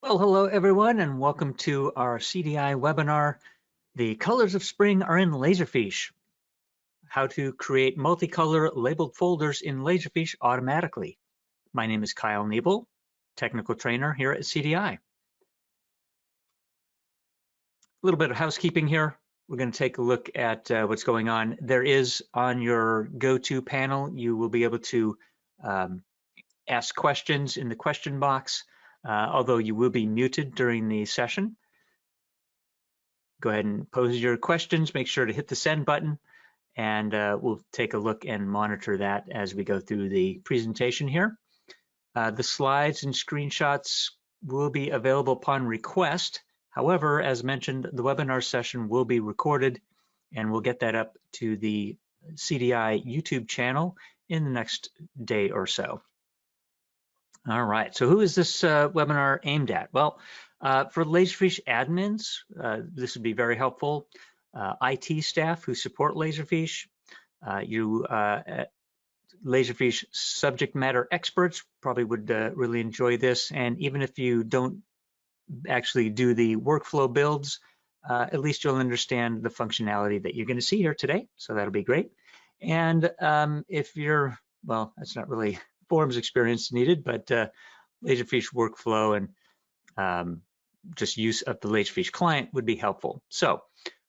Well, hello everyone, and welcome to our CDI webinar. The colors of spring are in Laserfiche. How to create multicolor labeled folders in Laserfiche automatically. My name is Kyle Nebel, technical trainer here at CDI. A little bit of housekeeping here. We're going to take a look at what's going on. There is on your go-to panel, you will be able to ask questions in the question box, although you will be muted during the session. Go ahead and pose your questions. Make sure to hit the send button, and we'll take a look and monitor that as we go through the presentation here. The slides and screenshots will be available upon request. However, as mentioned, the webinar session will be recorded, and we'll get that up to the CDI YouTube channel in the next day or so. All right, so who is this webinar aimed at? Well, for Laserfiche admins, this would be very helpful. IT staff who support Laserfiche, Laserfiche subject matter experts probably would really enjoy this. And even if you don't actually do the workflow builds, at least you'll understand the functionality that you're going to see here today. So that'll be great. And if you're, well, that's not really forms experience needed, but Laserfiche workflow and just use of the Laserfiche client would be helpful. So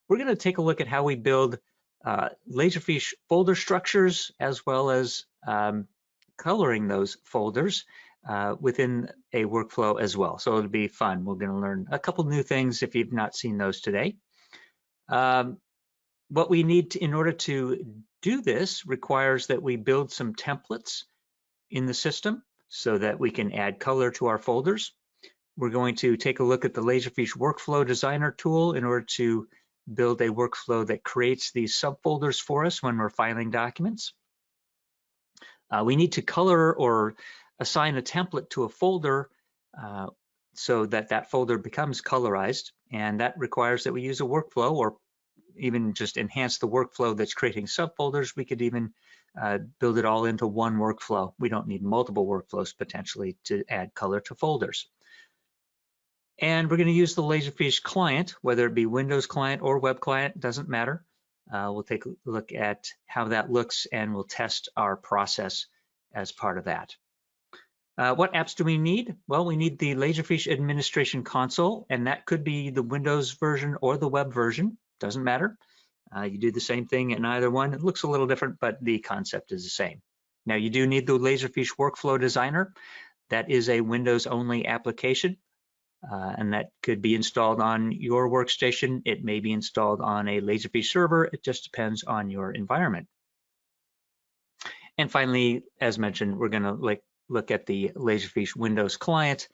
we're going to take a look at how we build Laserfiche folder structures, as well as coloring those folders within a workflow as well. So it'll be fun. We're going to learn a couple new things if you've not seen those today. What we need to, in order to do this requires that we build some templates in the system so that we can add color to our folders. We're going to take a look at the Laserfiche Workflow Designer tool in order to build a workflow that creates these subfolders for us when we're filing documents. We need to color or assign a template to a folder so that that folder becomes colorized, and that requires that we use a workflow or even just enhance the workflow that's creating subfolders. We could even build it all into one workflow. We don't need multiple workflows potentially to add color to folders. And we're going to use the Laserfiche client, whether it be Windows client or web client, doesn't matter. We'll take a look at how that looks, and we'll test our process as part of that. What apps do we need? Well, we need the Laserfiche Administration Console, and that could be the Windows version or the web version, doesn't matter. You do the same thing in either one. It looks a little different, but the concept is the same. Now, you do need the Laserfiche Workflow Designer. That is a Windows-only application, and that could be installed on your workstation. It may be installed on a Laserfiche server. It just depends on your environment. And finally, as mentioned, we're going to look at the Laserfiche Windows client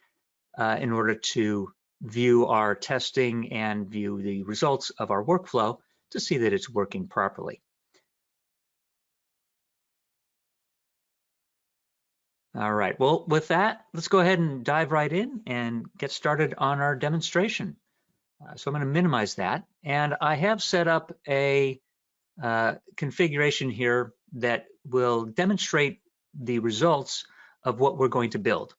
in order to view our testing and view the results of our workflow to see that it's working properly. All right, well, with that, let's go ahead and dive right in and get started on our demonstration. So I'm going to minimize that, and I have set up a configuration here that will demonstrate the results of what we're going to build.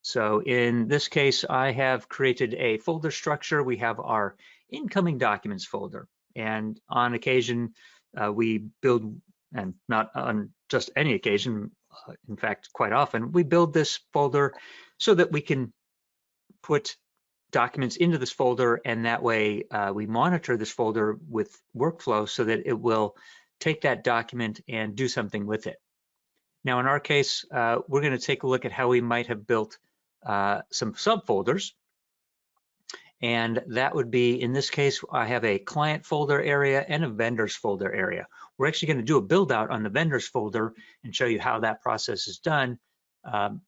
So in this case, I have created a folder structure. We have our incoming documents folder, and on occasion we build, and not on just any occasion, in fact, quite often, we build this folder so that we can put documents into this folder, and that way we monitor this folder with workflow so that it will take that document and do something with it. Now, in our case, we're going to take a look at how we might have built some subfolders, and that would be, in this case, I have a client folder area and a vendors folder area. We're actually going to do a build out on the vendors folder and show you how that process is done,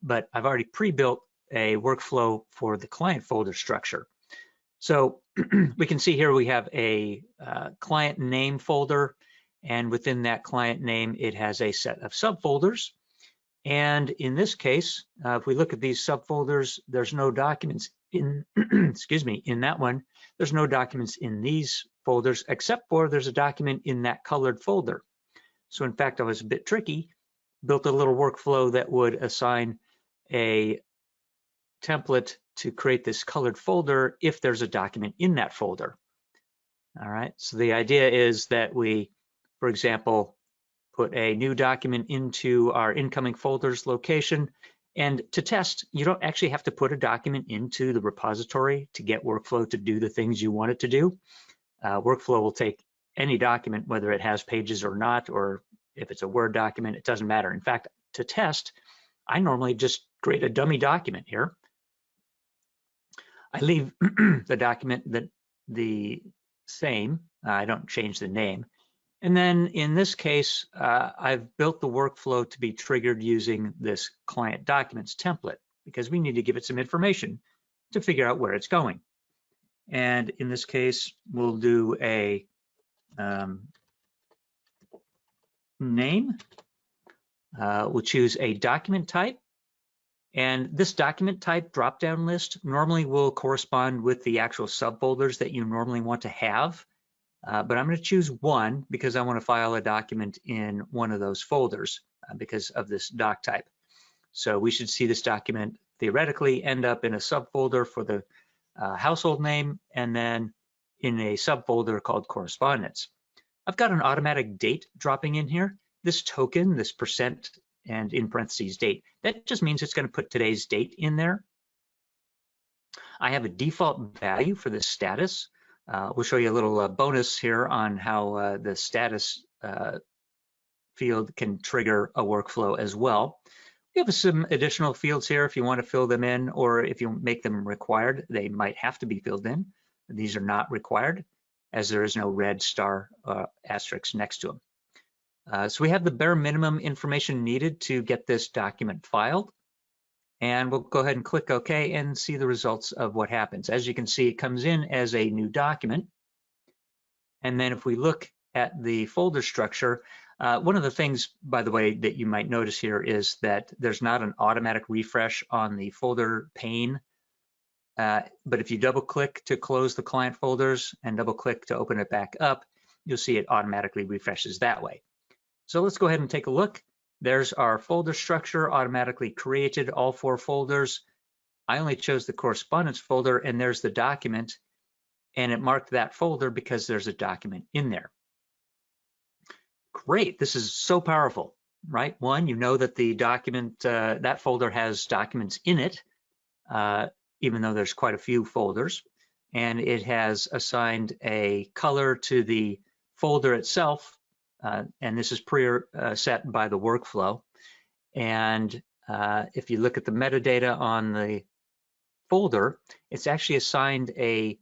but I've already pre-built a workflow for the client folder structure. So we can see here we have a client name folder, and within that client name, it has a set of subfolders. And in this case, if we look at these subfolders, there's no documents in, excuse me, in that one. There's no documents in these folders, except for there's a document in that colored folder. So in fact, I was a bit tricky, built a little workflow that would assign a template to create this colored folder if there's a document in that folder. All right, so the idea is that we, for example, put a new document into our incoming folders location. And to test, you don't actually have to put a document into the repository to get workflow to do the things you want it to do. Workflow will take any document, whether it has pages or not, or if it's a Word document, it doesn't matter. In fact, to test, I normally just create a dummy document here. I leave the document the same. I don't change the name. And then in this case, I've built the workflow to be triggered using this client documents template because we need to give it some information to figure out where it's going. And in this case, we'll do a name. We'll choose a document type. And this document type drop-down list normally will correspond with the actual subfolders that you normally want to have. But I'm going to choose one because I want to file a document in one of those folders because of this doc type. So we should see this document theoretically end up in a subfolder for the household name and then in a subfolder called correspondence. I've got an automatic date dropping in here. This token, this percent and in parentheses date, that just means it's going to put today's date in there. I have a default value for the status. We'll show you a little bonus here on how the status field can trigger a workflow as well. We have some additional fields here if you want to fill them in, or if you make them required, they might have to be filled in. These are not required as there is no red star asterisk next to them. So we have the bare minimum information needed to get this document filed. And we'll go ahead and click OK and see the results of what happens. As you can see, it comes in as a new document. And then if we look at the folder structure, one of the things, by the way, that you might notice here is that there's not an automatic refresh on the folder pane. But if you double click to close the client folders and double click to open it back up, you'll see it automatically refreshes that way. So let's go ahead and take a look. There's our folder structure automatically created, all 4 folders. I only chose the correspondence folder and there's the document and it marked that folder because there's a document in there. Great, this is so powerful, right? One, you know that the document, that folder has documents in it, even though there's quite a few folders, and it has assigned a color to the folder itself. And this is pre-set by the workflow. And if you look at the metadata on the folder, it's actually assigned a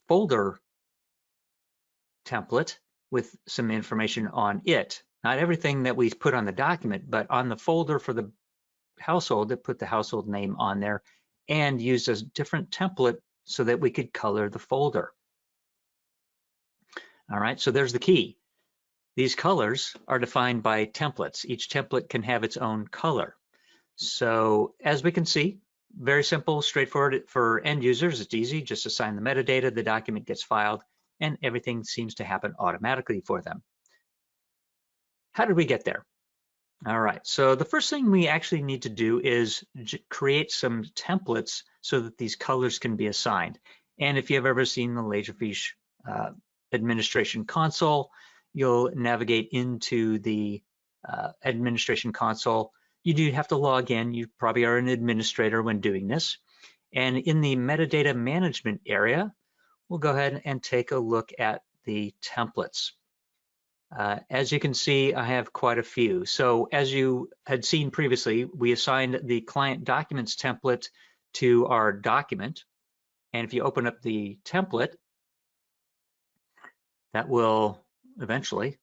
folder template with some information on it. Not everything that we put on the document, but on the folder for the household, it put the household name on there and used a different template so that we could color the folder. All right, so there's the key. These colors are defined by templates. Each template can have its own color. So as we can see, very simple, straightforward for end users. It's easy, just assign the metadata, the document gets filed, and everything seems to happen automatically for them. How did we get there? All right, so the first thing we actually need to do is create some templates so that these colors can be assigned. And if you've ever seen the Laserfiche administration console, you'll navigate into the administration console. You do have to log in. You probably are an administrator when doing this. And in the metadata management area, we'll go ahead and take a look at the templates. As you can see, I have quite a few. So as you had seen previously, we assigned the client documents template to our document. And if you open up the template, that will eventually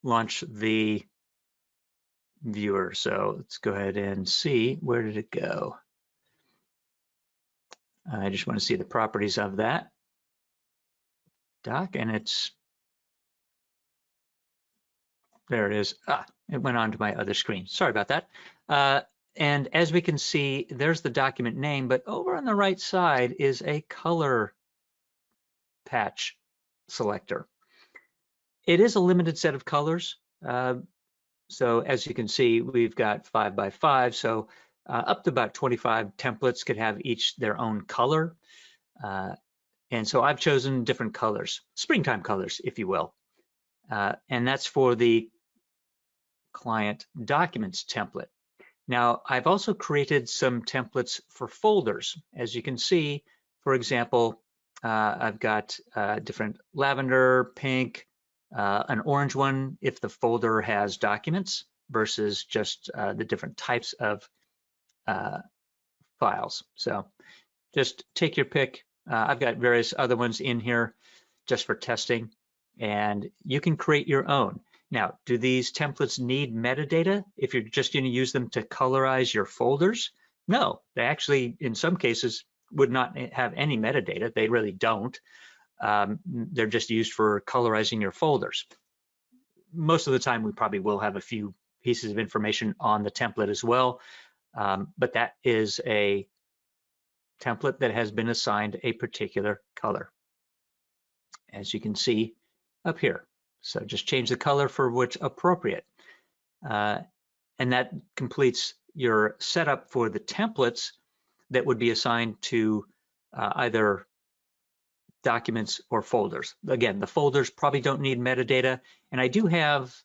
launch the viewer. So let's go ahead and see, where did it go? I just want to see the properties of that doc, and it's, there it is. It went on to my other screen. Sorry about that. And as we can see, there's the document name, but over on the right side is a color patch selector. It is a limited set of colors. So as you can see, we've got 5 by 5. So up to about 25 templates could have each their own color. And so I've chosen different colors, springtime colors, if you will. And that's for the client documents template. Now, I've also created some templates for folders. As you can see, for example, I've got different lavender, pink, an orange one if the folder has documents versus just the different types of files. So just take your pick. I've got various other ones in here just for testing, and you can create your own. Now, do these templates need metadata if you're just going to use them to colorize your folders? No, they actually, in some cases, would not have any metadata. They really don't. They're just used for colorizing your folders. Most of the time, we probably will have a few pieces of information on the template as well, but that is a template that has been assigned a particular color, as you can see up here. So just change the color for what's appropriate. And that completes your setup for the templates that would be assigned to either documents or folders. Again, the folders probably don't need metadata. And I do have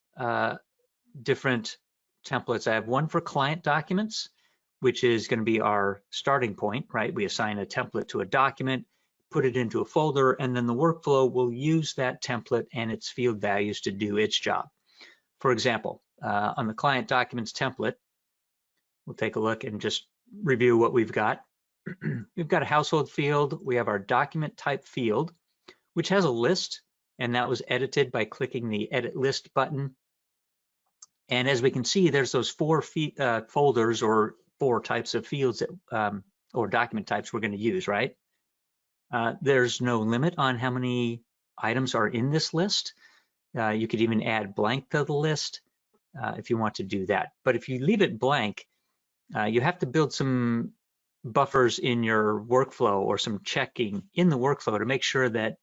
different templates. I have one for client documents, which is going to be our starting point, right? We assign a template to a document, put it into a folder, and then the workflow will use that template and its field values to do its job. For example, on the client documents template, we'll take a look and just review what we've got. We've got a household field. We have our document type field, which has a list, and that was edited by clicking the edit list button. And as we can see, there's those four folders or four types of fields that, or document types we're going to use, right? There's no limit on how many items are in this list. You could even add blank to the list if you want to do that. But if you leave it blank, you have to build some buffers in your workflow or some checking in the workflow to make sure that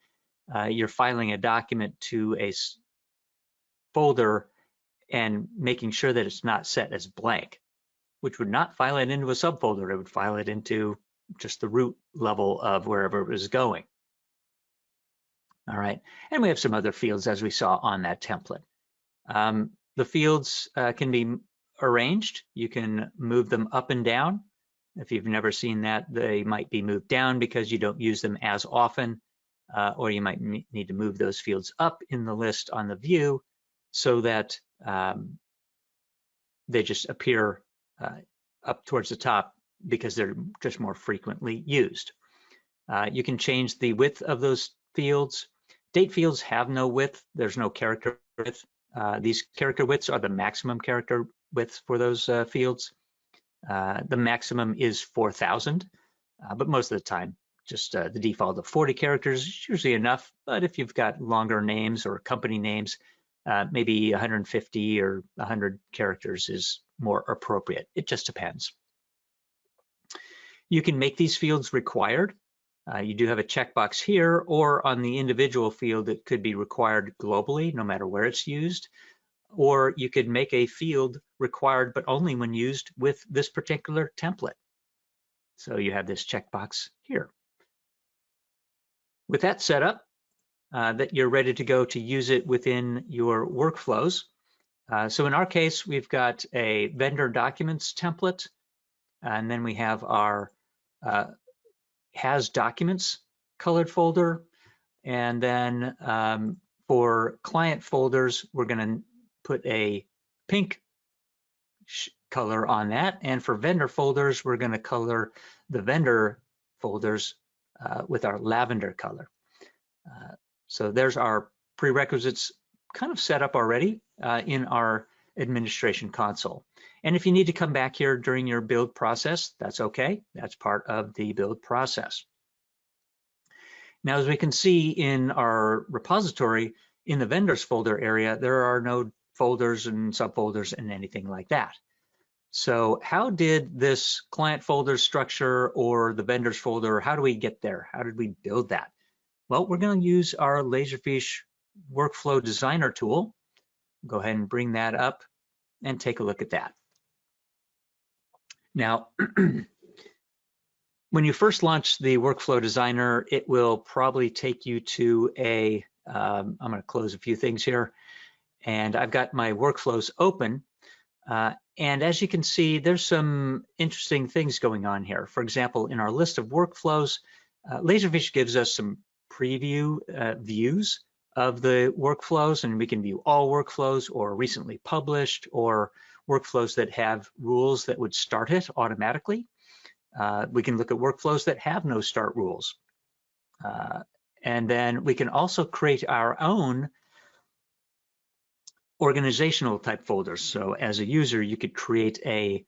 you're filing a document to a folder and making sure that it's not set as blank, which would not file it into a subfolder. It would file it into just the root level of wherever it was going. All right, and we have some other fields as we saw on that template. The fields can be arranged. You can move them up and down. If you've never seen that, they might be moved down because you don't use them as often, or you might need to move those fields up in the list on the view so that they just appear up towards the top because they're just more frequently used. You can change the width of those fields. Date fields have no width. There's no character width. These character widths are the maximum character widths for those fields. The maximum is 4,000, but most of the time, just the default of 40 characters is usually enough. But if you've got longer names or company names, maybe 150 or 100 characters is more appropriate. It just depends. You can make these fields required. You do have a checkbox here, or on the individual field, it could be required globally, no matter where it's used. Or you could make a field required, but only when used with this particular template. So you have this checkbox here. With that set up, that you're ready to go to use it within your workflows. So in our case, we've got a vendor documents template, and then we have our has documents colored folder. And then for client folders, we're going to put a pink color on that. And for vendor folders, we're going to color the vendor folders with our lavender color. So there's our prerequisites kind of set up already in our administration console. And if you need to come back here during your build process, that's okay. That's part of the build process. Now, as we can see in our repository, in the vendors folder area, there are no folders and subfolders and anything like that. So how did this client folder structure or the vendors folder, how do we get there? How did we build that? Well, we're going to use our Laserfiche Workflow Designer tool. Go ahead and bring that up and take a look at that. Now, when you first launch the Workflow Designer, it will probably take you to a, I'm going to close a few things here, and I've got my workflows open. And as you can see, there's some interesting things going on here. For example, in our list of workflows, Laserfiche gives us some preview views of the workflows, and we can view all workflows or recently published or workflows that have rules that would start it automatically. We can look at workflows that have no start rules. And then we can also create our own organizational type folders. So as a user, you could create a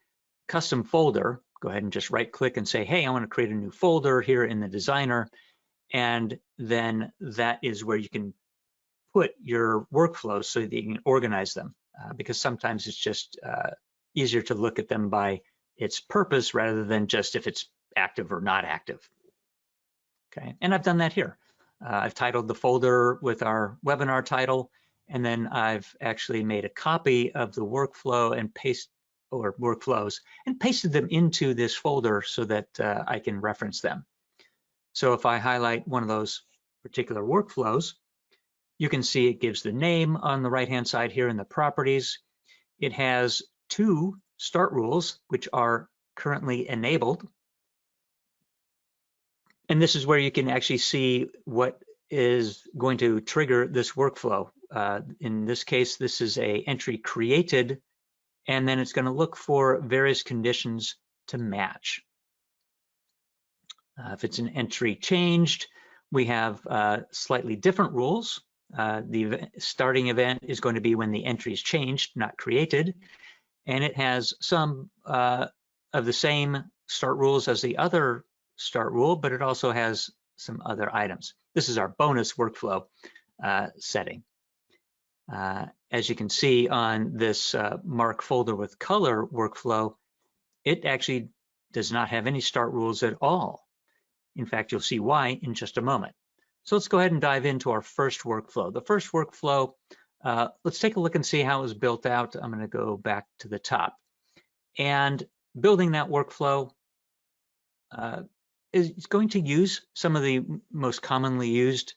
custom folder. Go ahead and just right click and say, hey, I want to create a new folder here in the designer. And then that is where you can put your workflows so that you can organize them. Because sometimes it's just easier to look at them by its purpose rather than just if it's active or not active. Okay, and I've done that here. I've titled the folder with our webinar title, and then I've actually made a copy of the workflow and workflows and pasted them into this folder so that I can reference them. So if I highlight one of those particular workflows, you can see it gives the name on the right-hand side here in the properties. It has 2 start rules, which are currently enabled. And this is where you can actually see what is going to trigger this workflow. In this case, this is an entry created, and then it's going to look for various conditions to match. If it's an entry changed, we have slightly different rules. The starting event is going to be when the entry is changed, not created. And it has some of the same start rules as the other start rule, but it also has some other items. This is our bonus workflow setting. As you can see on this mark folder with color workflow, it actually does not have any start rules at all. In fact, you'll see why in just a moment. So let's go ahead and dive into our first workflow. The first workflow, let's take a look and see how it was built out. I'm going to go back to the top. And building that workflow is going to use some of the most commonly used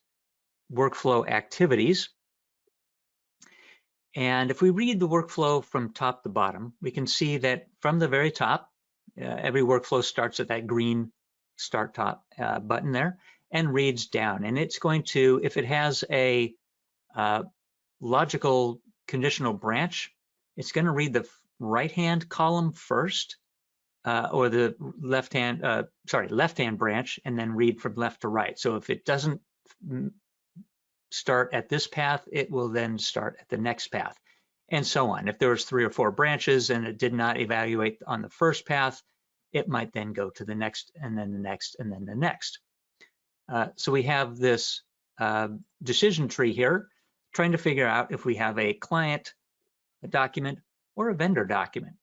workflow activities. And if we read the workflow from top to bottom, we can see that from the very top, every workflow starts at that green start top button there and reads down. And it's going to, if it has a logical conditional branch, it's going to read the right-hand column first, or the left-hand branch, and then read from left to right. So if it doesn't start at this path, it will then start at the next path, and so on. If there was 3 or 4 branches and it did not evaluate on the first path, it might then go to the next, and then the next, and then the next. So we have this decision tree here, trying to figure out if we have a client, a document, or a vendor document.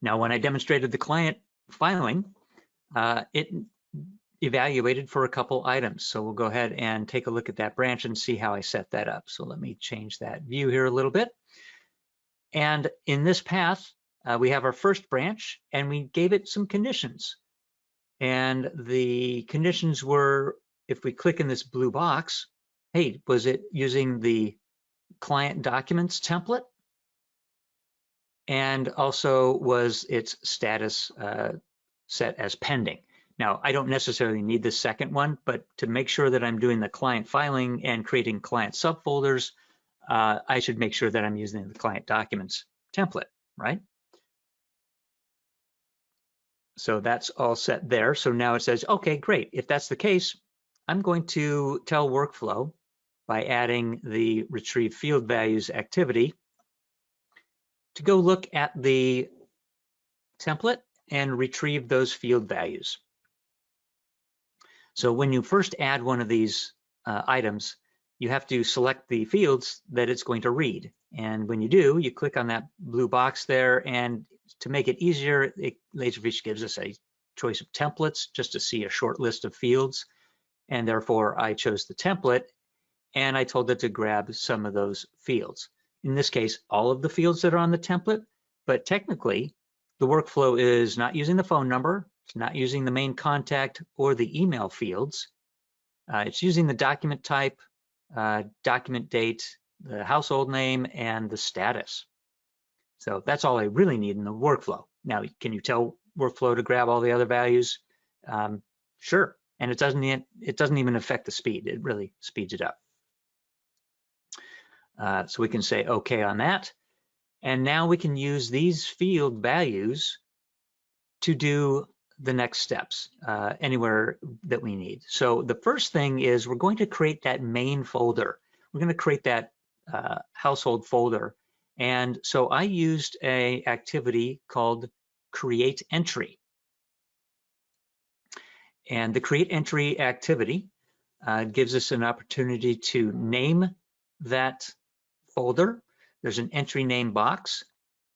Now, when I demonstrated the client filing, it evaluated for a couple items. So we'll go ahead and take a look at that branch and see how I set that up. So let me change that view here a little bit. And in this path, we have our first branch, and we gave it some conditions. And the conditions were, if we click in this blue box, hey, was it using the client documents template? And also, was its status set as pending? Now, I don't necessarily need the second one, but to make sure that I'm doing the client filing and creating client subfolders, I should make sure that I'm using the client documents template, right? So that's all set there. So now it says, okay, great. If that's the case, I'm going to tell workflow by adding the retrieve field values activity to go look at the template and retrieve those field values. So when you first add one of these items, you have to select the fields that it's going to read. And when you do, you click on that blue box there, and to make it easier, Laserfiche gives us a choice of templates just to see a short list of fields. And therefore, I chose the template, and I told it to grab some of those fields. In this case, all of the fields that are on the template, but technically, the workflow is not using the phone number, it's not using the main contact or the email fields. It's using the document type, document date, the household name, and the status. So that's all I really need in the workflow. Now, can you tell workflow to grab all the other values? Sure, and it doesn't even affect the speed. It really speeds it up. So we can say OK on that. And now we can use these field values to do the next steps anywhere that we need. So the first thing is we're going to create that main folder. We're going to create that household folder. And so I used an activity called create entry. And the create entry activity gives us an opportunity to name that folder. There's an entry name box.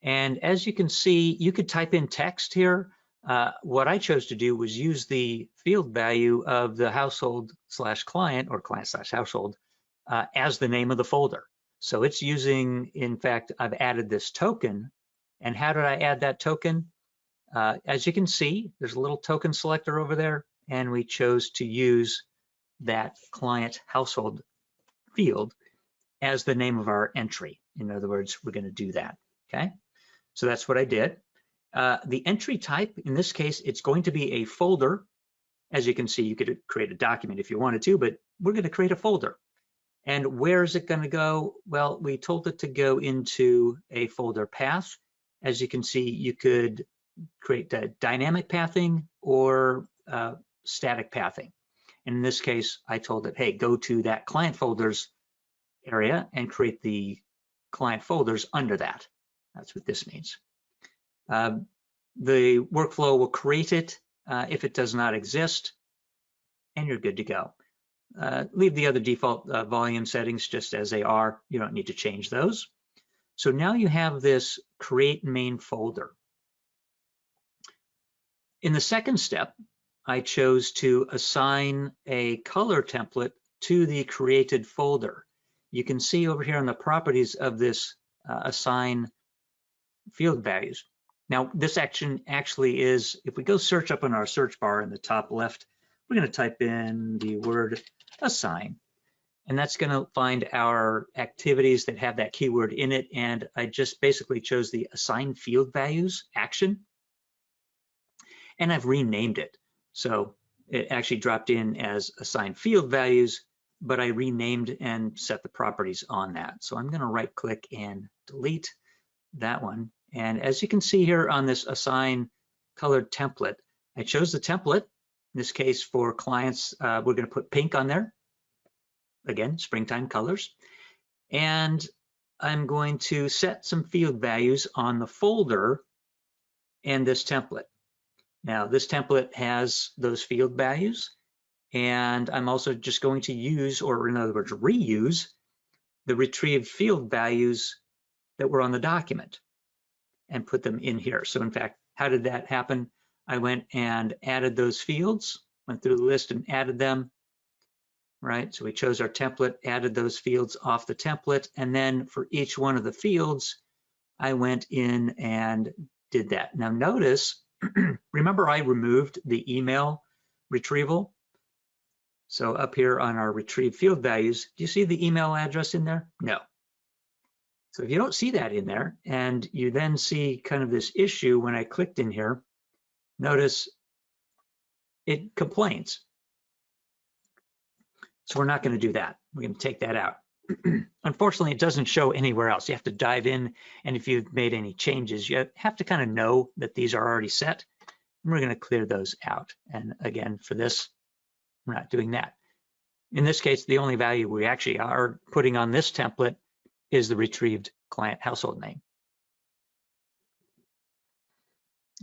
And as you can see, you could type in text here. What I chose to do was use the field value of the household/client or client/household as the name of the folder. So it's using, in fact, I've added this token. And how did I add that token? As you can see, there's a little token selector over there, and we chose to use that client household field as the name of our entry. In other words, we're going to do that, okay? So that's what I did. The entry type, in this case, it's going to be a folder. As you can see, you could create a document if you wanted to, but we're going to create a folder. And where is it going to go? Well, we told it to go into a folder path. As you can see, you could create dynamic pathing or static pathing. And in this case, I told it, hey, go to that client folders area and create the client folders under that. That's what this means. The workflow will create it if it does not exist, and you're good to go. Leave the other default volume settings just as they are. You don't need to change those. So now you have this create main folder. In the second step, I chose to assign a color template to the created folder. You can see over here on the properties of this assign field values. Now, this action actually is, if we go search up in our search bar in the top left, we're going to type in the word assign, and that's going to find our activities that have that keyword in it. And I just basically chose the assign field values action, and I've renamed it. So it actually dropped in as assign field values, but I renamed and set the properties on that. So I'm going to right click and delete that one. And as you can see here on this assign colored template, I chose the template. In this case, for clients, we're going to put pink on there. Again, springtime colors. And I'm going to set some field values on the folder and this template. Now, this template has those field values, and I'm also just going to use, or in other words, reuse the retrieved field values that were on the document and put them in here. So in fact, how did that happen? I went and added those fields, went through the list and added them, right? So we chose our template, added those fields off the template, and then for each one of the fields, I went in and did that. Now notice, remember I removed the email retrieval? So up here on our retrieve field values, do you see the email address in there? No. So if you don't see that in there, and you then see kind of this issue when I clicked in here, notice it complains. So we're not going to do that. We're going to take that out. Unfortunately, it doesn't show anywhere else. You have to dive in, and if you've made any changes, you have to kind of know that these are already set. And we're going to clear those out. And again, for this, we're not doing that. In this case, the only value we actually are putting on this template is the retrieved client household name.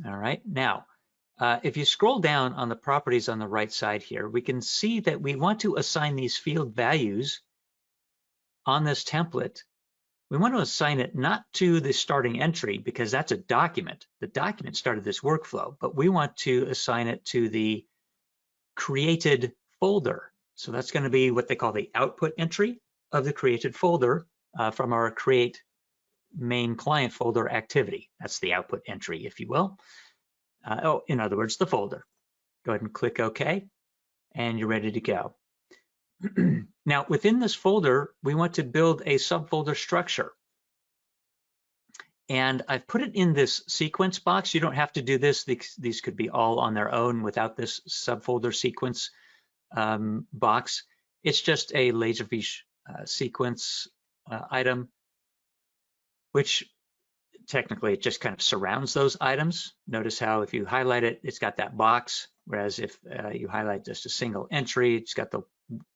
All right, now, if you scroll down on the properties on the right side here, we can see that we want to assign these field values on this template. We want to assign it not to the starting entry because that's a document. The document started this workflow, but we want to assign it to the created folder. So that's going to be what they call the output entry of the created folder from our create main client folder activity. That's the output entry, if you will. In other words, the folder. Go ahead and click OK, and you're ready to go. Now, within this folder, we want to build a subfolder structure. And I've put it in this sequence box. You don't have to do this. These could be all on their own without this subfolder sequence box. It's just a Laserfiche sequence item, which technically it just kind of surrounds those items. Notice how if you highlight it, it's got that box, whereas if you highlight just a single entry, it's got the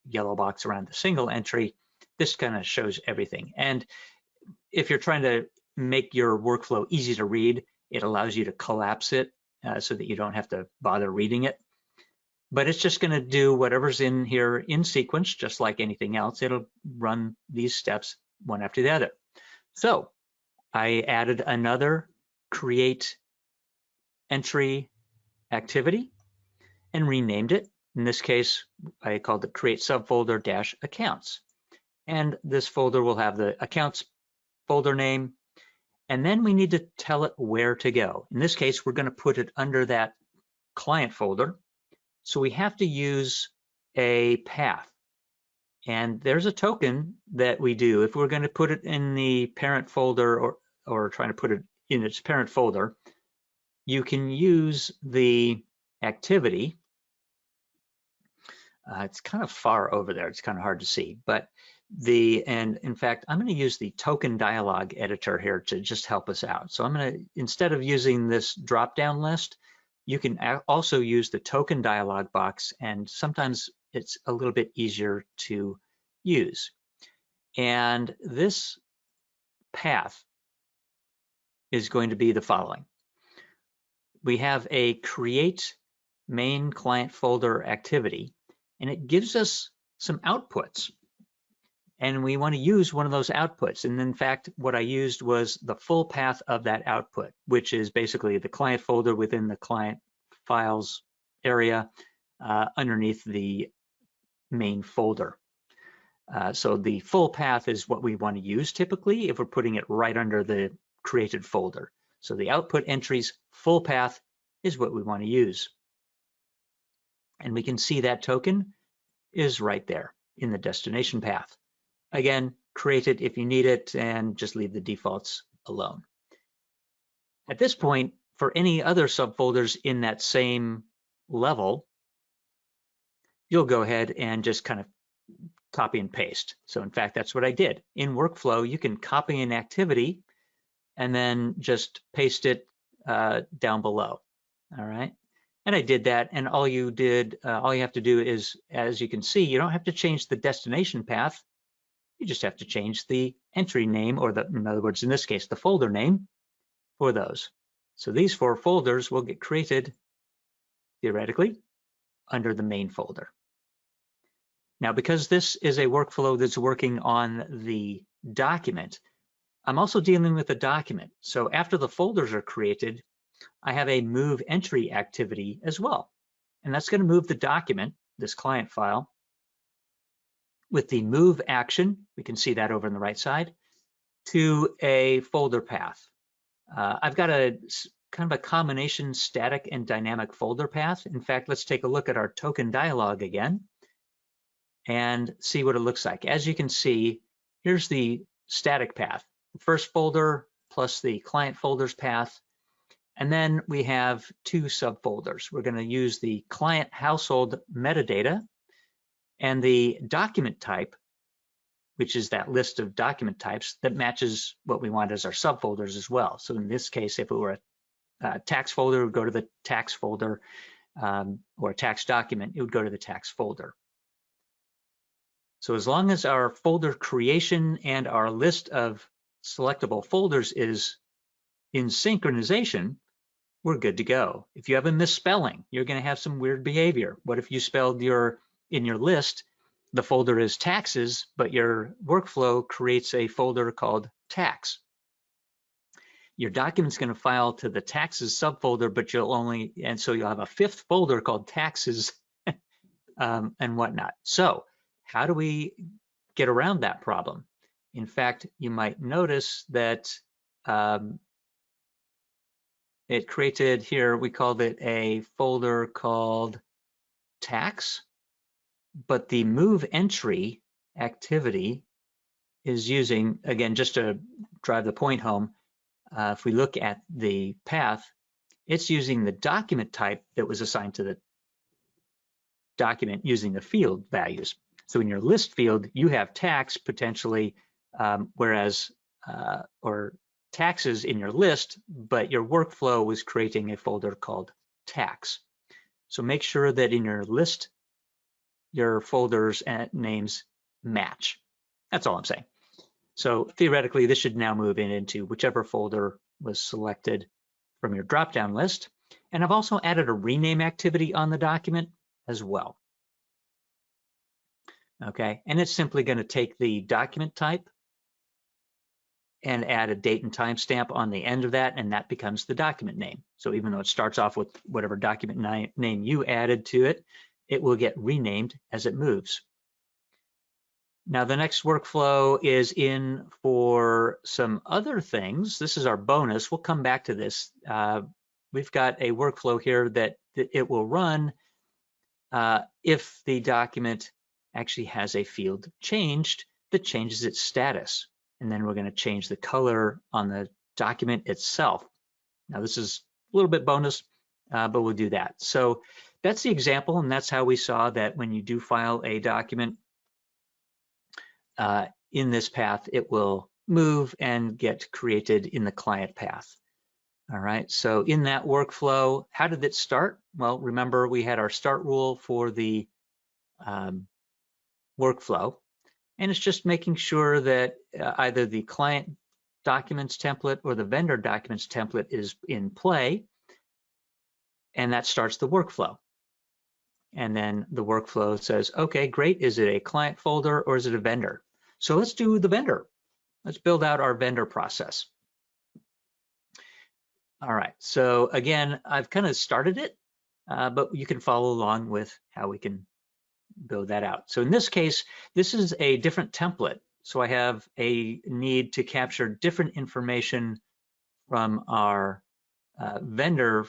yellow box around the single entry. This kind of shows everything. And if you're trying to make your workflow easy to read, it allows you to collapse it so that you don't have to bother reading it. But it's just going to do whatever's in here in sequence, just like anything else. It'll run these steps one after the other. So I added another create entry activity and renamed it. In this case, I called it create subfolder - accounts. And this folder will have the accounts folder name. And then we need to tell it where to go. In this case, we're going to put it under that client folder. So we have to use a path. And there's a token that we do. If we're going to put it in the parent folder or trying to put it in its parent folder, you can use the activity. It's kind of far over there. It's kind of hard to see, but and in fact, I'm going to use the token dialog editor here to just help us out. So I'm going to, instead of using this drop-down list, you can also use the token dialog box, and sometimes it's a little bit easier to use. And this path is going to be the following. We have a create main client folder activity, and it gives us some outputs. And we want to use one of those outputs. And in fact, what I used was the full path of that output, which is basically the client folder within the client files area underneath the main folder. So the full path is what we want to use typically if we're putting it right under the created folder. So the output entry's full path is what we want to use. And we can see that token is right there in the destination path. Again, create it if you need it and just leave the defaults alone. At this point, for any other subfolders in that same level, you'll go ahead and just kind of copy and paste. So in fact, that's what I did. In workflow, you can copy an activity and then just paste it down below. All right. And I did that, and all you have to do is, as you can see, you don't have to change the destination path. You just have to change the entry name, or in other words, in this case, the folder name for those. So these 4 folders will get created theoretically under the main folder. Now, because this is a workflow that's working on the document, I'm also dealing with the document. So after the folders are created, I have a move entry activity as well. And that's going to move the document, this client file, with the move action, we can see that over on the right side, to a folder path. I've got a kind of a combination static and dynamic folder path. In fact, let's take a look at our token dialog again and see what it looks like. As you can see, here's the static path, the first folder plus the client folders path. And then we have 2 subfolders. We're going to use the client household metadata and the document type, which is that list of document types that matches what we want as our subfolders as well. So in this case, if it were a tax folder, it would go to the tax folder, or a tax document, it would go to the tax folder. So as long as our folder creation and our list of selectable folders is in synchronization, we're good to go. If you have a misspelling, you're going to have some weird behavior. What if you spelled in your list, the folder is taxes, but your workflow creates a folder called tax? Your document's going to file to the taxes subfolder, but you'll have a 5th folder called taxes and whatnot. So how do we get around that problem? In fact, you might notice that it created here, we called it a folder called tax, but the move entry activity is using, again, just to drive the point home, if we look at the path, it's using the document type that was assigned to the document using the field values. So in your list field, you have tax potentially, whereas, or taxes in your list, but your workflow was creating a folder called tax. So make sure that in your list, your folders and names match. That's all I'm saying. So theoretically, this should now move into whichever folder was selected from your drop-down list. And I've also added a rename activity on the document as well. Okay, and it's simply going to take the document type and add a date and timestamp on the end of that, and that becomes the document name. So even though it starts off with whatever document name you added to it, it will get renamed as it moves. Now the next workflow is in for some other things. This is our bonus. We'll come back to this. We've got a workflow here that it will run if the document actually has a field changed that changes its status. And then we're going to change the color on the document itself. Now this is a little bit bonus, but we'll do that. So that's the example, and that's how we saw that when you do file a document in this path, it will move and get created in the client path. All right, so in that workflow, how did it start? Well, remember we had our start rule for the workflow, and it's just making sure that either the client documents template or the vendor documents template is in play, and that starts the workflow. And then the workflow says, okay, great, is it a client folder or is it a vendor? So let's do the vendor. Let's build out our vendor process. All right, so again, I've kind of started it, but you can follow along with how we can build that out. So in this case, this is a different template. So I have a need to capture different information from our vendor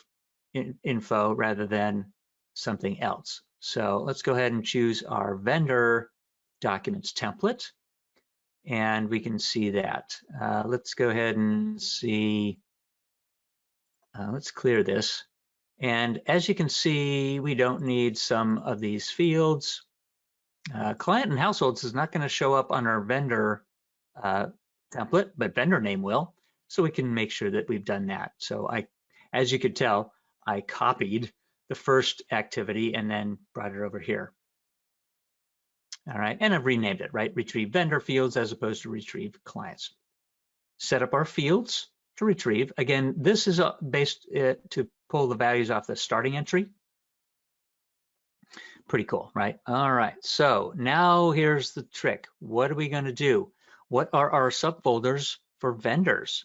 info rather than something else. So let's go ahead and choose our vendor documents template, and we can see that. Let's go ahead and see, let's clear this. And as you can see, we don't need some of these fields. Client and households is not going to show up on our vendor template, but vendor name will. So we can make sure that we've done that. So as you could tell, I copied the first activity and then brought it over here. All right, and I've renamed it, right? Retrieve vendor fields as opposed to retrieve clients. Set up our fields to retrieve. Again, this is based to pull the values off the starting entry. Pretty cool, right? All right, so now here's the trick. What are we going to do? What are our subfolders for vendors?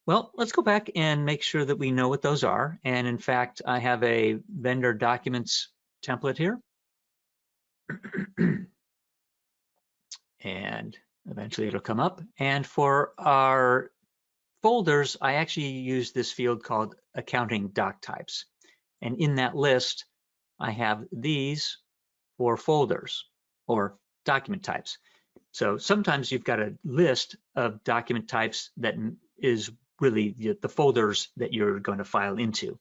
Well, let's go back and make sure that we know what those are. And in fact, I have a vendor documents template here. And eventually it'll come up. And for our folders, I actually use this field called accounting doc types. And in that list, I have these for folders or document types. So sometimes you've got a list of document types that is really the folders that you're going to file into.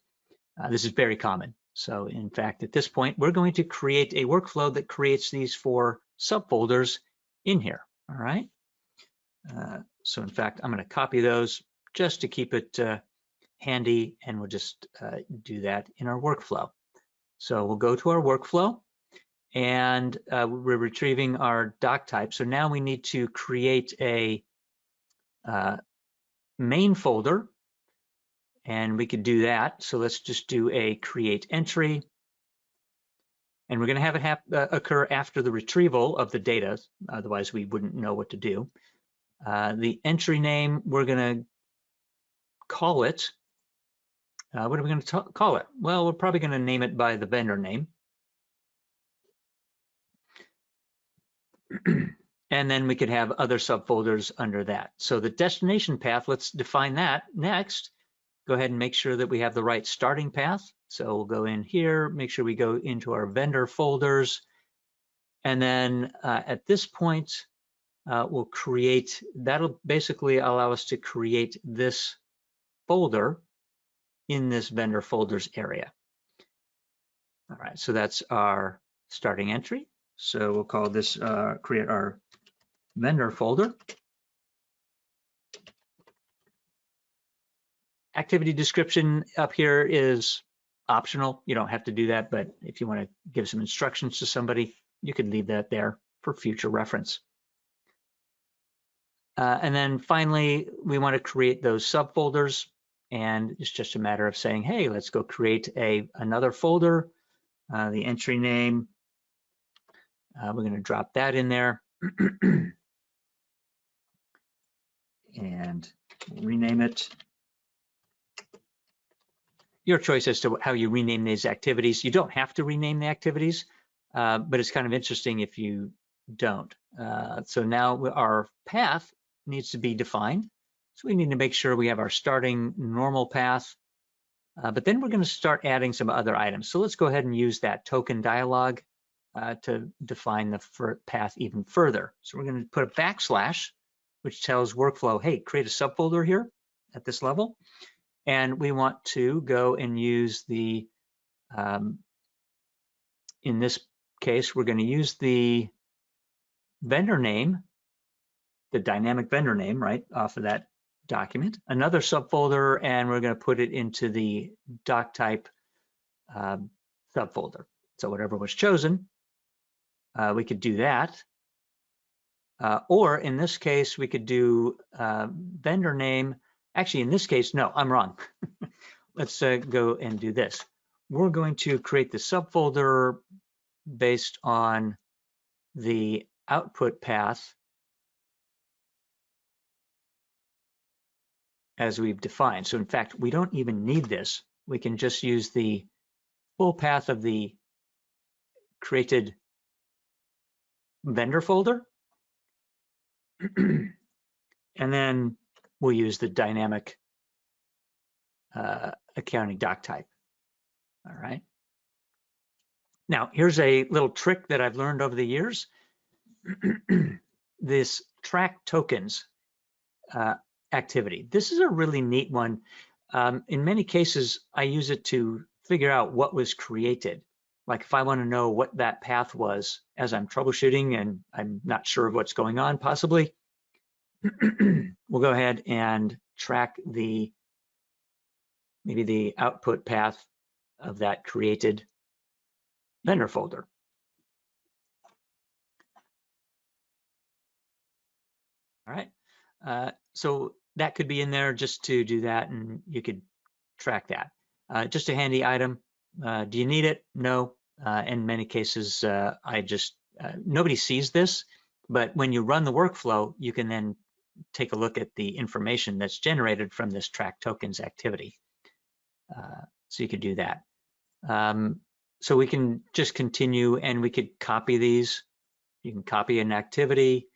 This is very common. So in fact, at this point, we're going to create a workflow that creates these 4 subfolders in here, all right? So in fact, I'm going to copy those just to keep it handy, and we'll just do that in our workflow. So we'll go to our workflow, and we're retrieving our doc type. So now we need to create a main folder, and we could do that. So let's just do a create entry, and we're going to have it occur after the retrieval of the data. Otherwise, we wouldn't know what to do. The entry name, we're going to call it. What are we going to call it? Well, we're probably going to name it by the vendor name. And then we could have other subfolders under that. So the destination path, let's define that next. Go ahead and make sure that we have the right starting path. So we'll go in here, make sure we go into our vendor folders. And then at this point, we'll create, that'll basically allow us to create this folder in this vendor folders area. All right, so that's our starting entry. So we'll call this, create our vendor folder. Activity description up here is optional. You don't have to do that, but if you want to give some instructions to somebody, you could leave that there for future reference. And then finally, we want to create those subfolders, and it's just a matter of saying, hey, let's go create another folder. The entry name, we're going to drop that in there and rename it. Your choice as to how you rename these activities. You don't have to rename the activities, but it's kind of interesting if you don't. So now our path needs to be defined. So we need to make sure we have our starting normal path, but then we're going to start adding some other items. So let's go ahead and use that token dialog to define the path even further. So we're going to put a backslash, which tells workflow, hey, create a subfolder here at this level. And we want to go and use the, in this case, we're going to use the vendor name, the dynamic vendor name, right, off of that document, another subfolder, and we're going to put it into the doc type subfolder. So whatever was chosen, we could do that. Or in this case, we could do vendor name. Actually, in this case, no, I'm wrong. Let's go and do this. We're going to create the subfolder based on the output path as we've defined. So in fact, we don't even need this. We can just use the full path of the created vendor folder. And then we'll use the dynamic accounting doc type. All right. Now, here's a little trick that I've learned over the years. This track tokens activity. This is a really neat one. In many cases, I use it to figure out what was created. Like if I want to know what that path was as I'm troubleshooting and I'm not sure of what's going on, possibly, we'll go ahead and track maybe the output path of that created vendor folder. All right, so that could be in there just to do that, and you could track that. Just a handy item. Do you need it? No. In many cases, nobody sees this, but when you run the workflow, you can then take a look at the information that's generated from this track tokens activity. So you could do that. So we can just continue, and we could copy these. You can copy an activity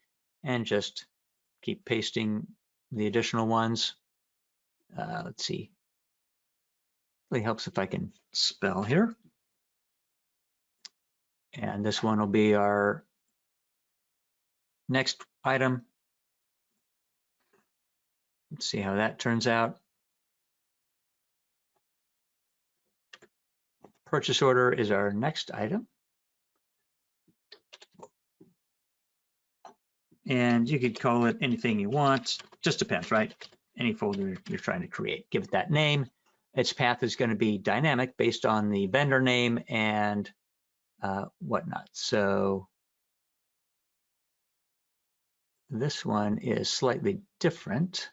and just keep pasting the additional ones. Let's see. Really helps if I can spell here. And this one will be our next item. Let's see how that turns out. Purchase order is our next item. And you could call it anything you want. Just depends, right? Any folder you're trying to create. Give it that name. Its path is going to be dynamic based on the vendor name and whatnot. So this one is slightly different.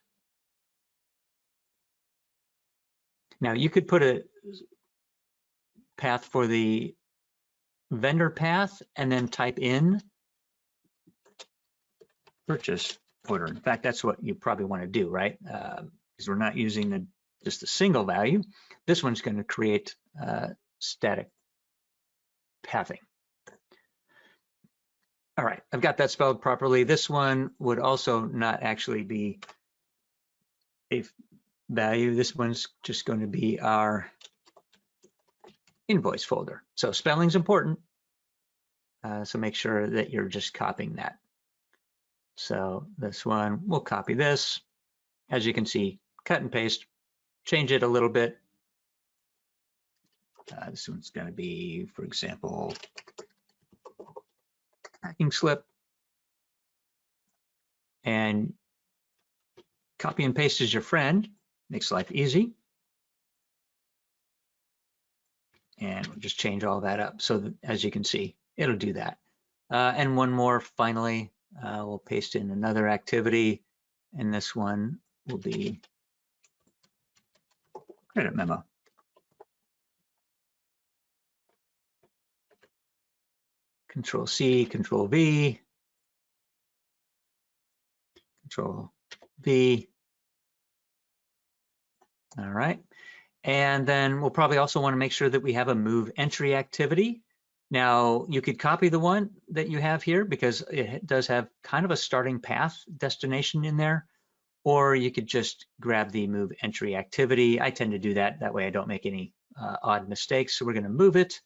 Now you could put a path for the vendor path and then type in purchase order. In fact, that's what you probably want to do, right? Because we're not using just a single value. This one's going to create static pathing. All right, I've got that spelled properly. This one would also not actually be a value. This one's just going to be our invoice folder. So spelling's important. So make sure that you're just copying that. So this one, we'll copy this. As you can see, cut and paste, change it a little bit. This one's going to be, for example, packing slip. And copy and paste is your friend, makes life easy. And we'll just change all that up so that, as you can see, it'll do that. And one more finally, we'll paste in another activity, and this one will be credit memo. Control C, Control V, Control V. All right. And then we'll probably also want to make sure that we have a move entry activity. Now, you could copy the one that you have here because it does have kind of a starting path destination in there, or you could just grab the move entry activity. I tend to do that. That way I don't make any odd mistakes. So we're going to move it.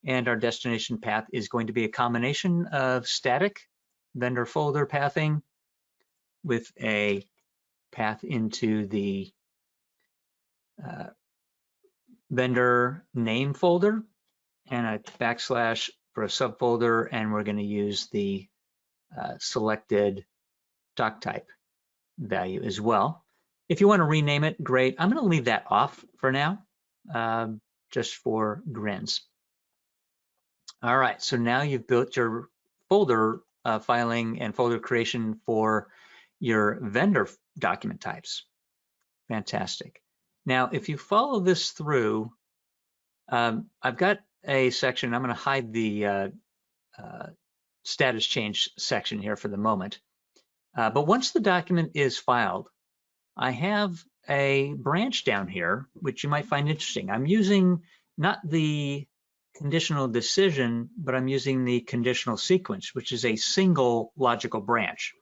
And our destination path is going to be a combination of static vendor folder pathing with a path into the vendor name folder and a backslash for a subfolder, and we're going to use the selected doc type value as well. If you want to rename it, great. I'm going to leave that off for now, just for grins. All right, so now you've built your folder filing and folder creation for your vendor document types. Fantastic. Now, if you follow this through, I've got a section. I'm going to hide the status change section here for the moment. But once the document is filed, I have a branch down here, which you might find interesting. I'm using not the conditional decision, but I'm using the conditional sequence, which is a single logical branch.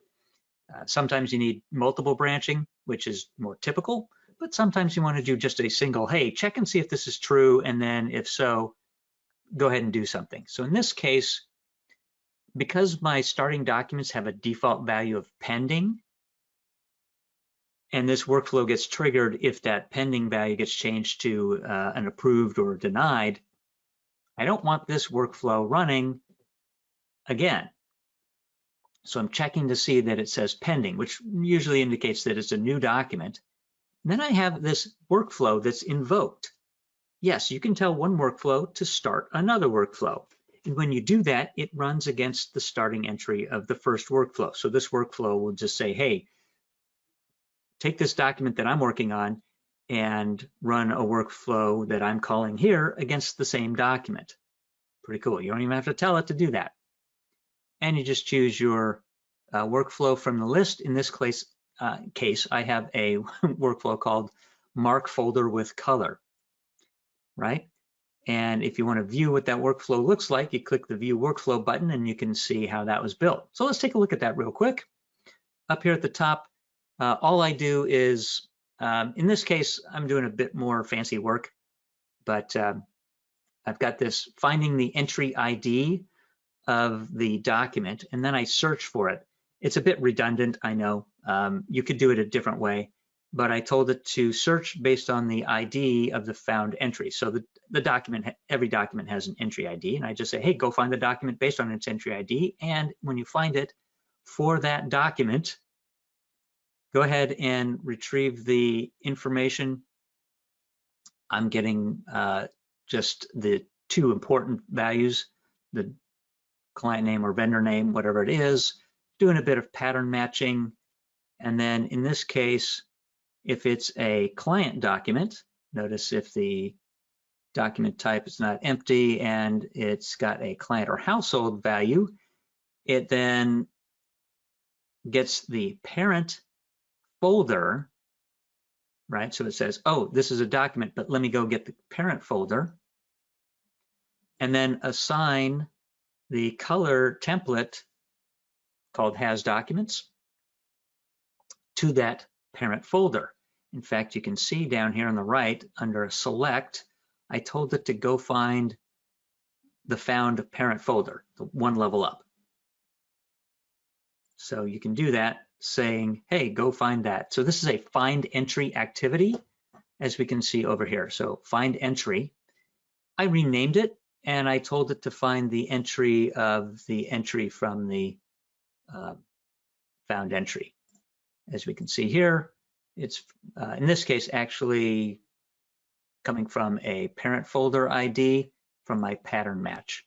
Sometimes you need multiple branching, which is more typical, but sometimes you want to do just a single, hey, check and see if this is true, and then if so, go ahead and do something. So in this case, because my starting documents have a default value of pending, and this workflow gets triggered if that pending value gets changed to an approved or denied, I don't want this workflow running again. So I'm checking to see that it says pending, which usually indicates that it's a new document. And then I have this workflow that's invoked. Yes, you can tell one workflow to start another workflow. And when you do that, it runs against the starting entry of the first workflow. So this workflow will just say, hey, take this document that I'm working on and run a workflow that I'm calling here against the same document. Pretty cool. You don't even have to tell it to do that. And you just choose your workflow from the list. In this case, I have a workflow called mark folder with color, right? And if you want to view what that workflow looks like, you click the view workflow button and you can see how that was built. So let's take a look at that real quick. Up here at the top, all I do is, in this case, I'm doing a bit more fancy work, but I've got this finding the entry ID of the document, and then I search for it. It's a bit redundant, I know. You could do it a different way, but I told it to search based on the ID of the found entry. So the document, every document has an entry ID, and I just say, hey, go find the document based on its entry ID, and when you find it for that document, go ahead and retrieve the information. I'm getting just the two important values, the client name or vendor name, whatever it is, doing a bit of pattern matching. And then in this case, if it's a client document, notice if the document type is not empty and it's got a client or household value, it then gets the parent folder, right? So it says, oh, this is a document, but let me go get the parent folder, and then assign the color template called has documents to that parent folder. In fact, you can see down here on the right under select, I told it to go find the found parent folder, the one level up. So you can do that saying, hey, go find that. So this is a find entry activity, as we can see over here. So find entry. I renamed it and I told it to find the entry from the found entry. As we can see here, it's in this case actually coming from a parent folder ID from my pattern match.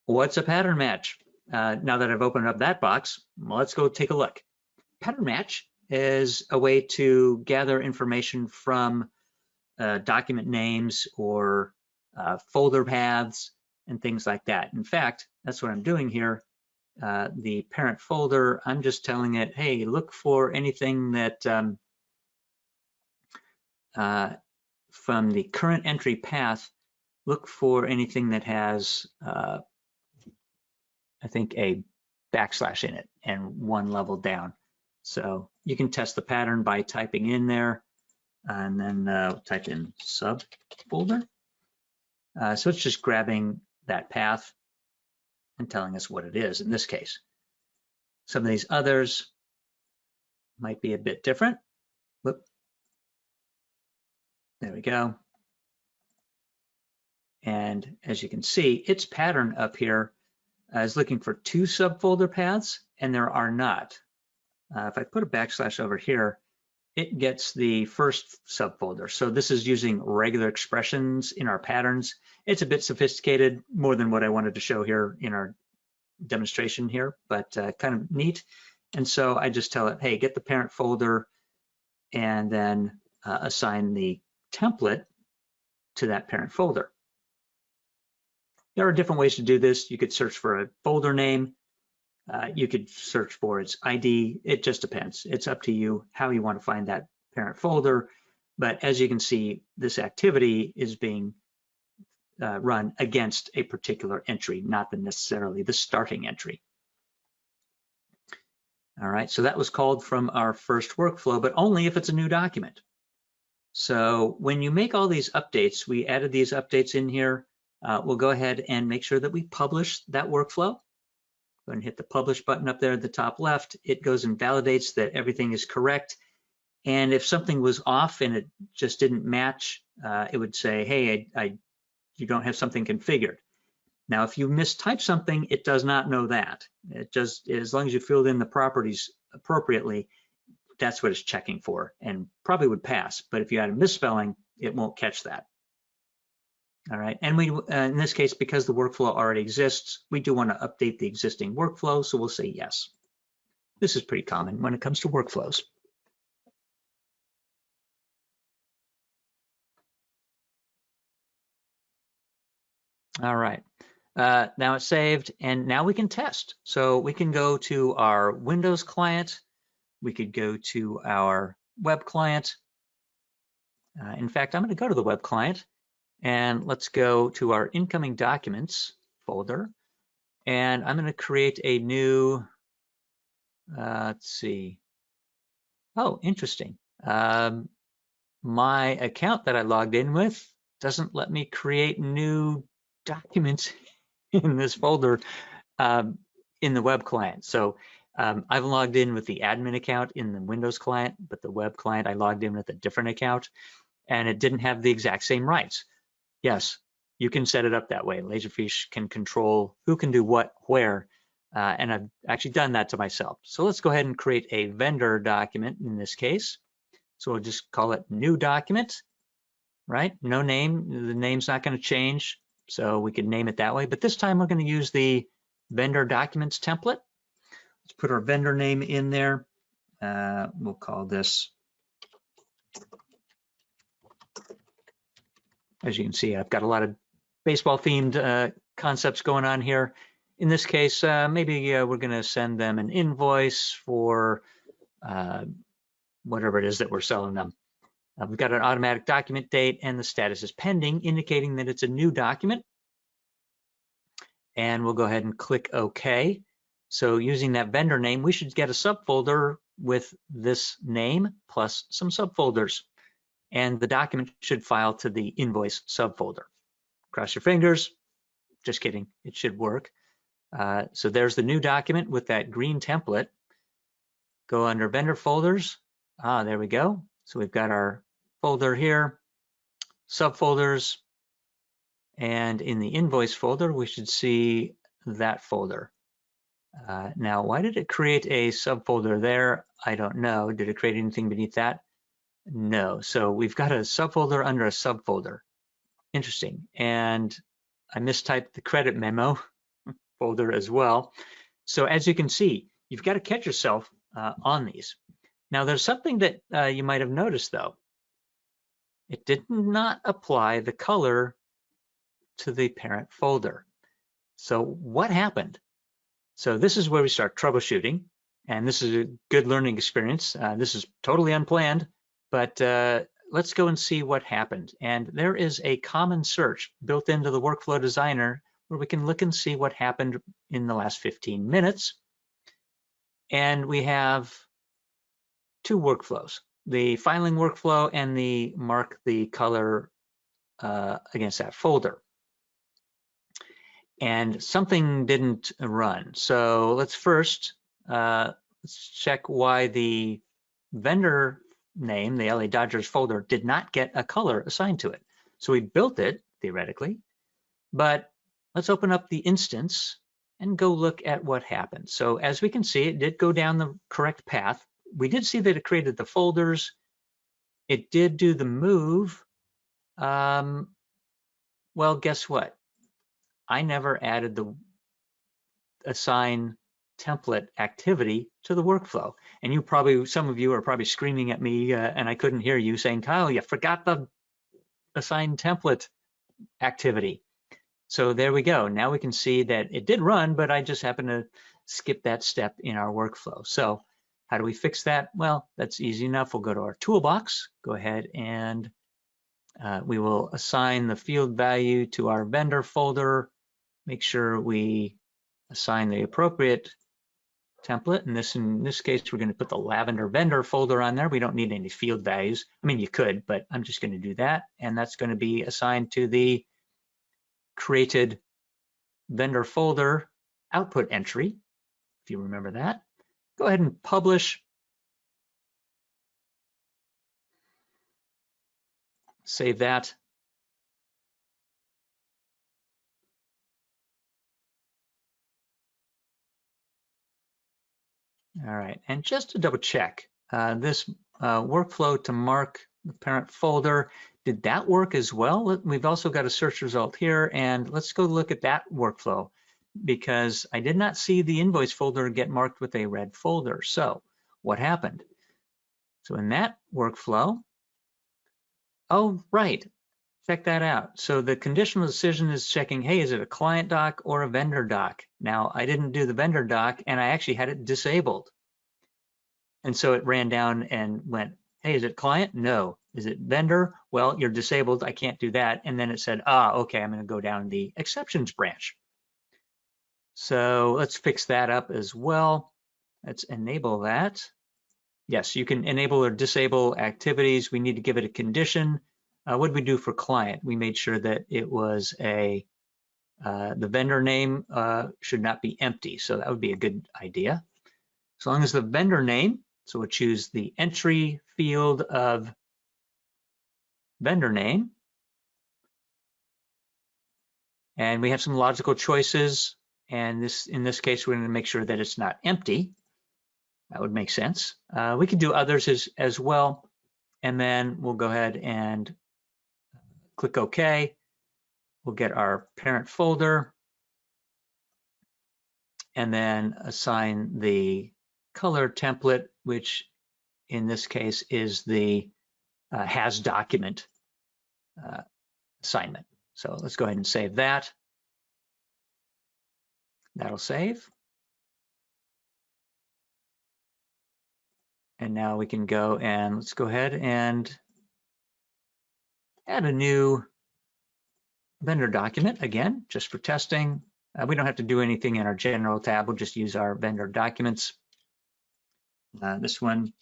What's a pattern match? Now that I've opened up that box, well, let's go take a look. Pattern match is a way to gather information from document names or folder paths and things like that. In fact, that's what I'm doing here. The parent folder, I'm just telling it, hey, look for anything that from the current entry path, look for anything that has, I think, a backslash in it and one level down. So you can test the pattern by typing in there and then type in subfolder. So it's just grabbing that path and telling us what it is in this case. Some of these others might be a bit different. Whoop. There we go. And as you can see, its pattern up here is looking for 2 subfolder paths, and there are not. If I put a backslash over here, it gets the first subfolder. So this is using regular expressions in our patterns. It's a bit sophisticated, more than what I wanted to show here in our demonstration here, but kind of neat. And so I just tell it, hey, get the parent folder and then assign the template to that parent folder. There are different ways to do this. You could search for a folder name. You could search for its ID. It just depends. It's up to you how you want to find that parent folder. But as you can see, this activity is being run against a particular entry, not necessarily the starting entry. All right, so that was called from our first workflow, but only if it's a new document. So when you make all these updates, we added these updates in here. We'll go ahead and make sure that we publish that workflow. Go ahead and hit the publish button up there at the top left. It goes and validates that everything is correct. And if something was off and it just didn't match, it would say, hey, you don't have something configured. Now, if you mistype something, it does not know that. It just, as long as you filled in the properties appropriately, that's what it's checking for and probably would pass. But if you had a misspelling, it won't catch that. All right, and we, in this case, because the workflow already exists, we do want to update the existing workflow, so we'll say yes. This is pretty common when it comes to workflows. All right, now it's saved, and now we can test. So we can go to our Windows client. We could go to our web client. In fact, I'm going to go to the web client. And let's go to our incoming documents folder. And I'm going to create a new, let's see. Oh, interesting. My account that I logged in with doesn't let me create new documents in this folder in the web client. So I've logged in with the admin account in the Windows client, but the web client I logged in with a different account, and it didn't have the exact same rights. Yes, you can set it up that way. Laserfiche can control who can do what, where, and I've actually done that to myself. So let's go ahead and create a vendor document in this case. So we'll just call it new document, right? No name, the name's not going to change, so we can name it that way. But this time we're going to use the vendor documents template. Let's put our vendor name in there. We'll call this, as you can see, I've got a lot of baseball themed concepts going on here. In this case, maybe we're going to send them an invoice for whatever it is that we're selling them. We've got an automatic document date and the status is pending, indicating that it's a new document. And we'll go ahead and click OK. So using that vendor name, we should get a subfolder with this name plus some subfolders. And the document should file to the invoice subfolder. Cross your fingers. Just kidding. It should work. So there's the new document with that green template. Go under vendor folders. There we go. So we've got our folder here, subfolders, and in the invoice folder, we should see that folder. Now, why did it create a subfolder there? I don't know. Did it create anything beneath that? No. So we've got a subfolder under a subfolder. Interesting. And I mistyped the credit memo folder as well. So as you can see, you've got to catch yourself on these. Now, there's something that you might have noticed, though. It did not apply the color to the parent folder. So what happened? So this is where we start troubleshooting, and this is a good learning experience. This is totally unplanned, but let's go and see what happened. And there is a common search built into the workflow designer where we can look and see what happened in the last 15 minutes. And we have two workflows, the filing workflow and the mark the color against that folder. And something didn't run. So let's first let's check why the vendor name, the LA Dodgers folder, did not get a color assigned to it. So we built it theoretically, but let's open up the instance and go look at what happened. So as we can see, it did go down the correct path. We did see that it created the folders. It did do the move. Well, guess what? I never added the assign template activity to the workflow. And you probably, some of you are probably screaming at me and I couldn't hear you saying, Kyle, you forgot the assign template activity. So there we go. Now we can see that it did run, but I just happened to skip that step in our workflow. So how do we fix that? Well, that's easy enough. We'll go to our toolbox, go ahead and we will assign the field value to our vendor folder. Make sure we assign the appropriate template. And in this case, we're going to put the lavender vendor folder on there. We don't need any field values. I mean, you could, but I'm just going to do that. And that's going to be assigned to the created vendor folder output entry, if you remember that. Go ahead and publish. Save that. All right, and just to double check, this workflow to mark the parent folder, did that work as well? We've also got a search result here, and let's go look at that workflow because I did not see the invoice folder get marked with a red folder. So what happened? So in that workflow, oh, right, check that out. So the conditional decision is checking, hey, is it a client doc or a vendor doc? Now, I didn't do the vendor doc, and I actually had it disabled. And so it ran down and went, hey, is it client? No. Is it vendor? Well, you're disabled. I can't do that. And then it said, okay, I'm going to go down the exceptions branch. So let's fix that up as well. Let's enable that. Yes, you can enable or disable activities. We need to give it a condition. What did we do for client? We made sure that it was the vendor name should not be empty. So that would be a good idea. As long as the vendor name, so we'll choose the entry field of vendor name. And we have some logical choices. And in this case, we're going to make sure that it's not empty. That would make sense. We could do others as well. And then we'll go ahead and click OK. We'll get our parent folder and then assign the color template, which in this case is the has document assignment. So let's go ahead and save that. That'll save. And now we can go and let's go ahead and add a new vendor document again, just for testing. We don't have to do anything in our general tab. We'll just use our vendor documents. This one,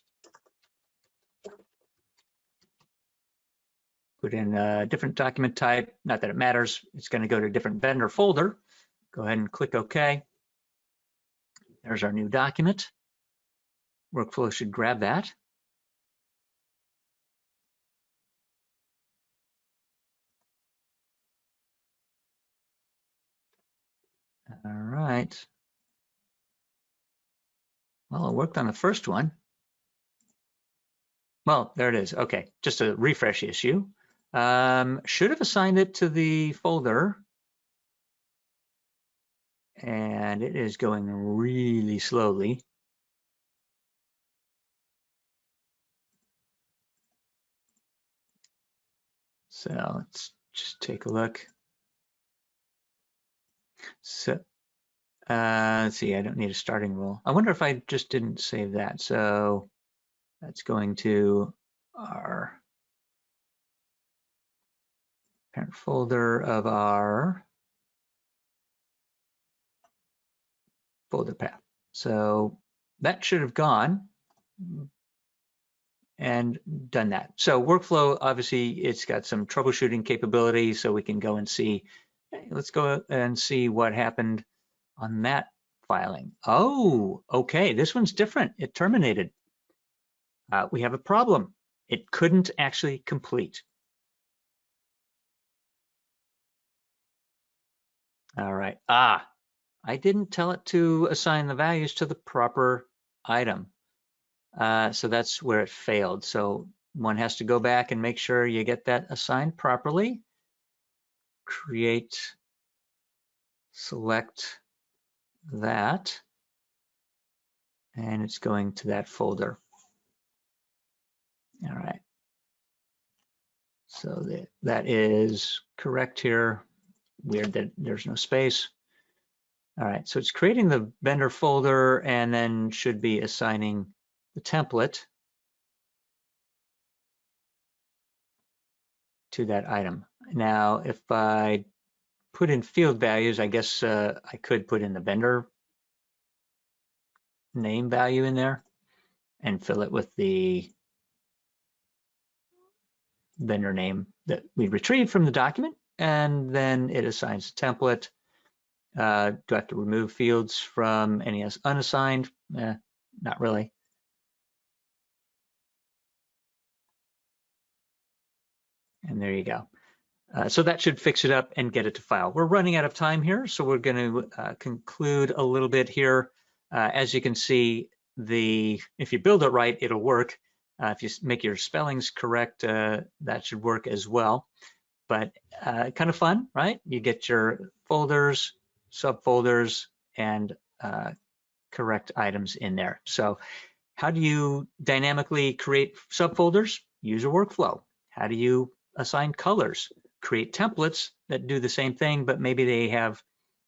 put in a different document type. Not that it matters. It's going to go to a different vendor folder. Go ahead and click OK. There's our new document. Workflow should grab that. All right. Well, it worked on the first one. Well, there it is. Okay, just a refresh issue. Should have assigned it to the folder. And it is going really slowly. So let's just take a look. So let's see, I don't need a starting rule. I wonder if I just didn't save that. So that's going to our parent folder of our folder path. So that should have gone and done that. So workflow, obviously, it's got some troubleshooting capability, so we can go and see. Let's go and see what happened on that filing. Oh, okay, this one's different. It terminated. We have a problem. It couldn't actually complete. All right. I didn't tell it to assign the values to the proper item. So that's where it failed. So one has to go back and make sure you get that assigned properly. Create, select that, and it's going to that folder. All right. So that is correct here. Weird that there's no space. All right, so it's creating the vendor folder and then should be assigning the template to that item. Now, if I put in field values, I guess I could put in the vendor name value in there and fill it with the vendor name that we retrieved from the document, and then it assigns a template. Do I have to remove fields from any unassigned? Not really. And there you go. So that should fix it up and get it to file. We're running out of time here, so we're going to conclude a little bit here. As you can see, if you build it right, it'll work. If you make your spellings correct, that should work as well. But kind of fun, right? You get your folders, subfolders, and correct items in there. So how do you dynamically create subfolders? Use a workflow. How do you assign colors? Create templates that do the same thing, but maybe they have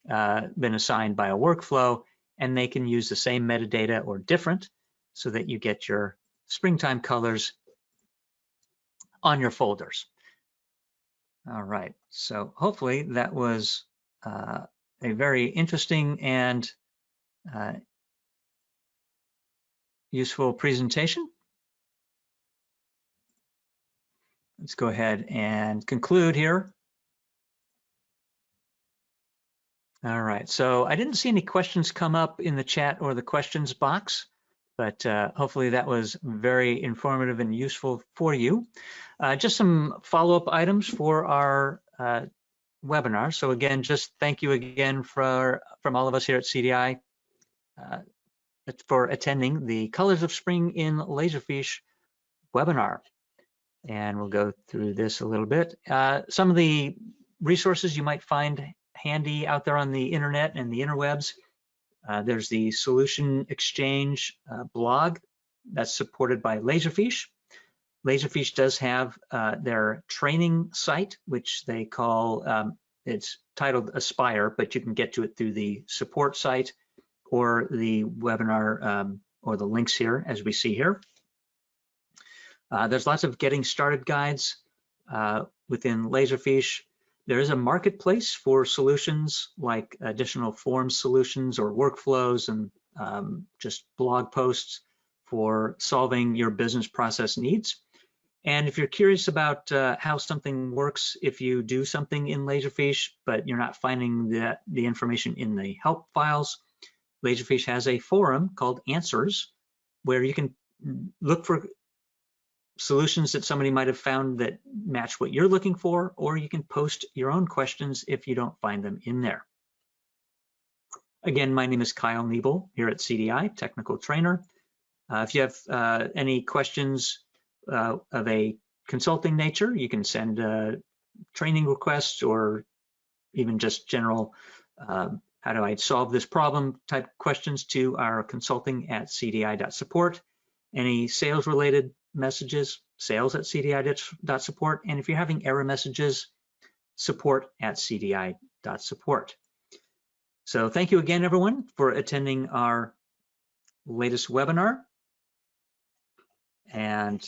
been assigned by a workflow and they can use the same metadata or different so that you get your springtime colors on your folders. All right, so hopefully that was a very interesting and useful presentation. Let's go ahead and conclude here. All right, so I didn't see any questions come up in the chat or the questions box, but hopefully that was very informative and useful for you. Just some follow-up items for our webinar. So again, just thank you again from all of us here at CDI for attending the Colors of Spring in Laserfiche webinar. And we'll go through this a little bit. Some of the resources you might find handy out there on the internet and the interwebs. There's the Solution Exchange blog that's supported by Laserfiche. Laserfiche does have their training site, which they call, it's titled Aspire, but you can get to it through the support site or the webinar or the links here, as we see here. There's lots of getting started guides within Laserfiche. There is a marketplace for solutions like additional form solutions or workflows and just blog posts for solving your business process needs. And if you're curious about how something works, if you do something in Laserfiche, but you're not finding the information in the help files, Laserfiche has a forum called Answers, where you can look for solutions that somebody might have found that match what you're looking for, or you can post your own questions if you don't find them in there. Again, my name is Kyle Niebel here at CDI, Technical Trainer. If you have any questions of a consulting nature, you can send training requests or even just general how do I solve this problem type questions to our consulting@cdi.support. Any sales related messages, sales@cdi.support. And if you're having error messages, support@cdi.support. So thank you again, everyone, for attending our latest webinar. And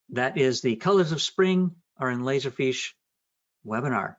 that is the Colors of Spring are in Laserfiche webinar.